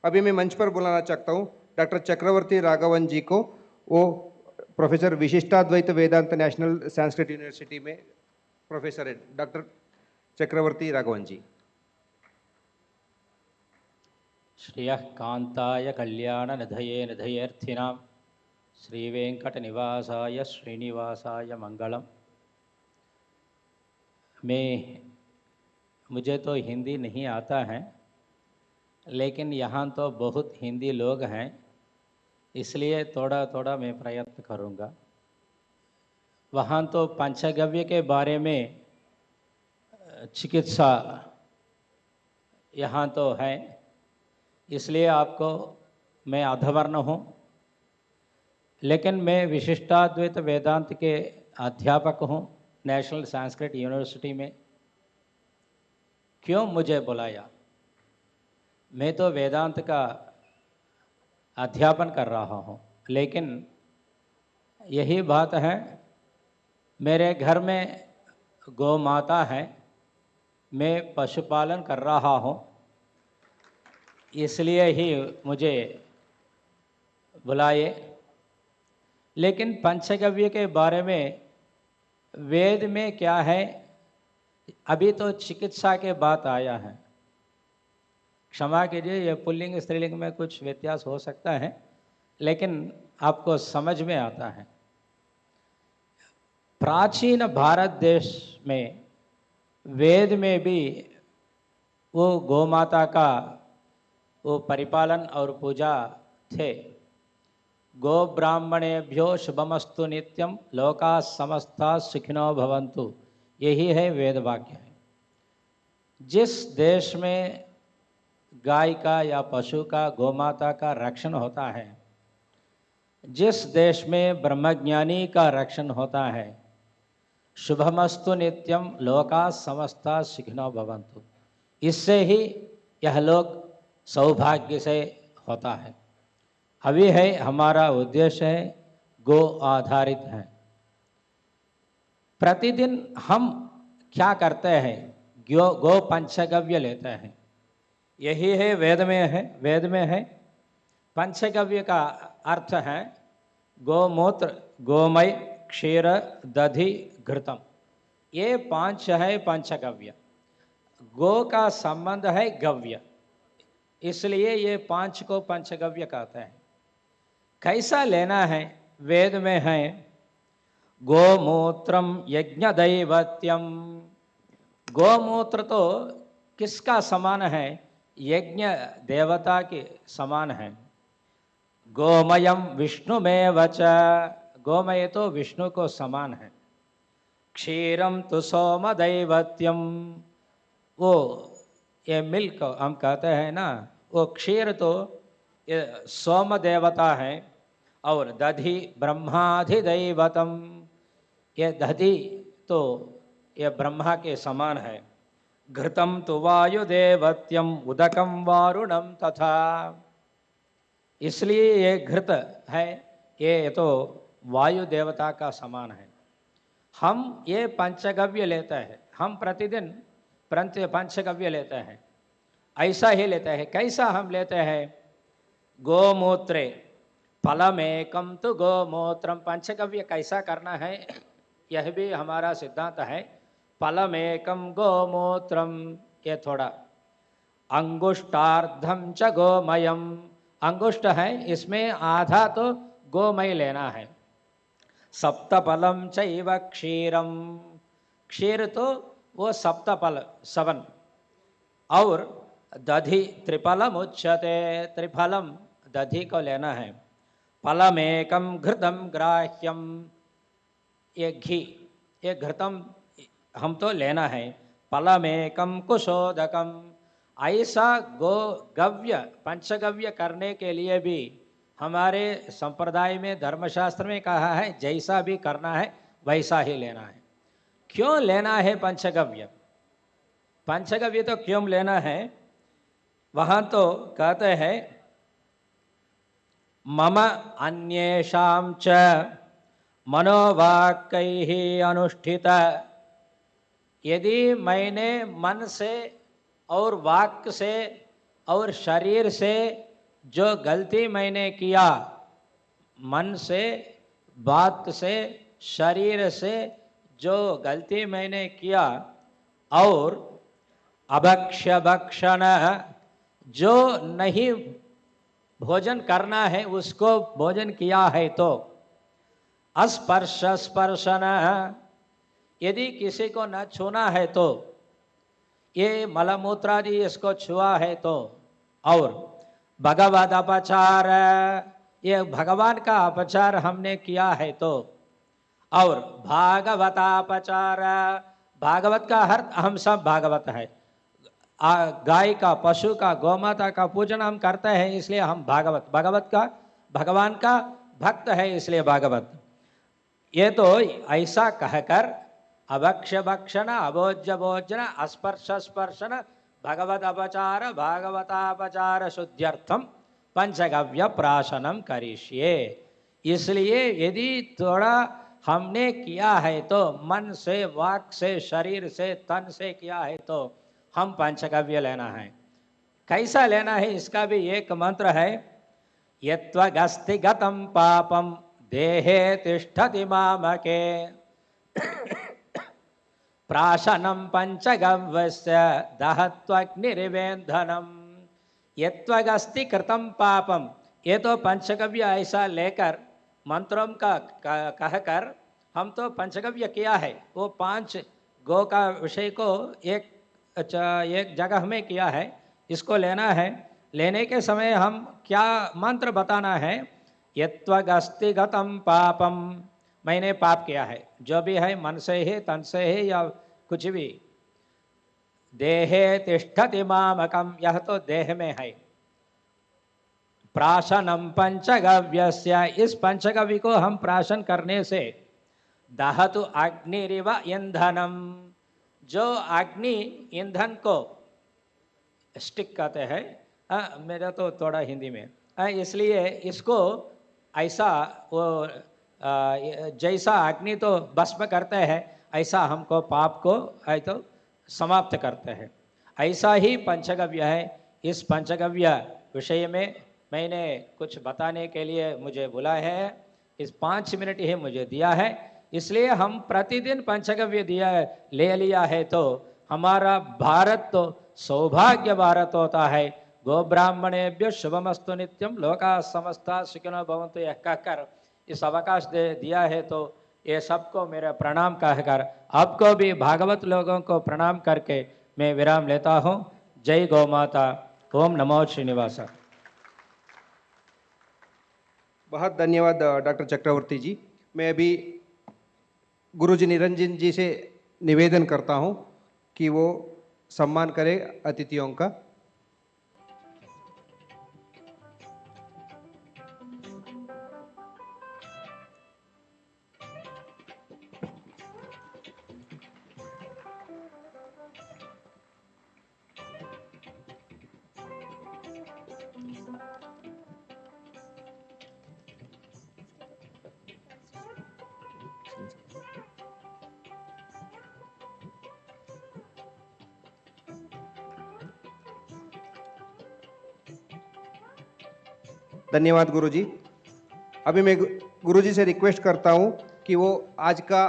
अभी मैं मंच पर बुलाना चाहता हूँ डॉक्टर चक्रवर्ती राघवन जी को। वो प्रोफेसर विशिष्टाद्वैत वेदांत नेशनल संस्कृत यूनिवर्सिटी में प्रोफेसर है। डॉक्टर चक्रवर्ती राघवन जी। श्रियः कान्ताय कल्याणनिधये निधयेऽर्थिनां श्रीवेंकटनिवासाय श्रीनिवासाय मंगलम। मुझे तो हिंदी नहीं आता है, लेकिन यहाँ तो बहुत हिंदी लोग हैं, इसलिए थोड़ा थोड़ा मैं प्रयत्न करूँगा। वहाँ तो पंचगव्य के बारे में चिकित्सा यहाँ तो है, इसलिए आपको मैं अधवर्ण हूँ, लेकिन मैं विशिष्टाद्वैत वेदांत के अध्यापक हूँ नेशनल संस्कृत यूनिवर्सिटी में। क्यों मुझे बुलाया? मैं तो वेदांत का अध्यापन कर रहा हूँ, लेकिन यही बात है, मेरे घर में गौ माता है, मैं पशुपालन कर रहा हूँ, इसलिए ही मुझे बुलाए। लेकिन पंचगव्य के बारे में वेद में क्या है, अभी तो चिकित्सा के बात आया है। क्षमा कीजिए, ये पुल्लिंग स्त्रीलिंग में कुछ व्यत्यास हो सकता है, लेकिन आपको समझ में आता है। प्राचीन भारत देश में वेद में भी वो गौमाता का वो परिपालन और पूजा थे। गो ब्राह्मणेभ्यो शुभमस्तु नित्यम लोका समस्ता सुखिनो भवन्तु, यही है वेद वाक्य है। जिस देश में गाय का या पशु का, गौमाता का रक्षण होता है, जिस देश में ब्रह्मज्ञानी का रक्षण होता है, शुभमस्तु नित्यम लोका समस्ता सुखिनो भवन्तु, इससे ही यह लोग सौभाग्य से होता है। अभी है हमारा उद्देश्य है गो आधारित है। प्रतिदिन हम क्या करते हैं? गो पंचगव्य लेते हैं, यही है वेद में है। वेद में है पंचगव्य का अर्थ है गोमूत्र, गोमय, क्षीर, दधि, घृतम, ये पांच है पंचगव्य। गो का संबंध है गव्य, इसलिए ये पांच को पंचगव्य कहते हैं। कैसा लेना है? वेद में है गोमूत्रम यज्ञ दैवत्यम। गोमूत्र तो किसका समान है? यज्ञ देवता के समान है। गोमयम विष्णुमेव च, गोमय तो विष्णु को समान है। क्षीरम तो सोम दैवत्यम, वो ये मिल्क हम कहते हैं ना, वो क्षीर तो ये सोम देवता है। और दधि ब्रह्माधिदैवतम, ये दधि तो ये ब्रह्मा के समान है। घृतम तो वायुदेवत्यम उदकम वारुणम तथा, इसलिए ये घृत है, ये तो वायु देवता का समान है। हम ये पंचगव्य लेते हैं, हम प्रतिदिन पंचगव्य लेते हैं, ऐसा ही लेते हैं। कैसा हम लेते हैं? गोमूत्रे फलमेकम तो गोमूत्रम। पंचगव्य कैसा करना है, यह भी हमारा सिद्धांत है। फलमेकम गोमूत्रम, ये थोड़ा अंगुष्टार्धम च गोमयम, अंगुष्ठ है, इसमें आधा तो गोमय लेना है। सप्तफलम चैव क्षीरम, क्षीर तो वो सप्तफल 7, और दधि त्रिफलम उच्यते, त्रिफलम दधि को लेना है। फलमेकम घृतम ग्राह्यम, ये घी, ये घृतम हम तो लेना है। फलमेकम कुशोदकम, ऐसा गो गव्य पंचगव्य करने के लिए भी हमारे संप्रदाय में धर्मशास्त्र में कहा है जैसा भी करना है वैसा ही लेना है। क्यों लेना है पंचगव्य? पंचगव्य तो क्यों लेना है? वहाँ तो कहते हैं मम अन्येषां च मनोवाक्कैः अनुष्ठित, यदि मैंने मन से और वाक्य से और शरीर से जो गलती मैंने किया मन से, बात से, शरीर से, जो गलती मैंने किया, और अभक्ष्य भक्षण, जो नहीं भोजन करना है उसको भोजन किया है, तो अस्पर्श स्पर्शन, यदि किसी को न छूना है तो, ये मलमूत्रादि इसको छुआ है तो, और भगवद अपचार, ये भगवान का अपचार हमने किया है तो, और भागवतापचार, भागवत का अर्थ हम सब भागवत है। गाय का, पशु का, गौमाता का पूजन हम करते हैं, इसलिए हम भागवत, भगवत का, भगवान का भक्त है इसलिए भागवत। ये तो ऐसा कहकर अभक्ष्य भक्षण, अभोज्य भोजन, अस्पर्श स्पर्शन, भगवत अपचार, भागवतापचार शुद्ध्यर्थम पंचगव्य प्राशनम करिष्ये। इसलिए यदि थोड़ा हमने किया है तो मन से, वाक से, शरीर से, तन से किया है तो हम पंचगव्य लेना है। कैसा लेना है इसका भी एक मंत्र है। यत्वगस्ति गतम पापम देहे तिष्ठति मामके प्राशनम पंचगव्यस्य दहत्वग्निरिवेन्धनम। यत्वगस्ति कृतम पापम, ये तो पंचगव्य ऐसा लेकर मंत्रों का कहकर हम तो पंचगव्य किया है। वो 5 गो का विषय को एक जगह में किया है, इसको लेना है। लेने के समय हम क्या मंत्र बताना है? यत्वगस्ति गतम पापम, मैंने पाप किया है, जो भी है मन से है, तन से है, या कुछ भी। देहे तिष्ठति मामकम, यह तो देह में है। प्राशनम पंचगव्यस्य, इस पंचगव्य को हम प्राशन करने से दहतु अग्निरिव ईंधनम, जो अग्नि ईंधन को स्टिक कहते हैं, मेरा तो थोड़ा हिंदी में, इसलिए इसको ऐसा वो जैसा अग्नि तो भस्म करते हैं, ऐसा हमको पाप को है तो समाप्त करते हैं। ऐसा ही पंचगव्य है। इस पंचगव्य विषय में मैंने कुछ बताने के लिए मुझे बुलाया है। इस 5 मिनट ही मुझे दिया है, इसलिए हम प्रतिदिन पंचगव्य दिया ले लिया है तो हमारा भारत तो सौभाग्य भारत होता है। गो ब्राह्मणेभ्यो शुभमस्तु नित्यम, लोका समस्ता सुखिनो भवन्तु, यह कहकर इस अवकाश दे दिया है तो ये सबको मेरा प्रणाम कहकर आपको भी भागवत लोगों को प्रणाम करके मैं विराम लेता हूँ। जय गौ माता। ओम नमो श्रीनिवास। बहुत धन्यवाद डॉक्टर चक्रवर्ती जी। मैं अभी गुरुजी निरंजन जी से निवेदन करता हूं कि वो सम्मान करें अतिथियों का। धन्यवाद गुरुजी। अभी मैं गुरुजी से रिक्वेस्ट करता हूं कि वो आज का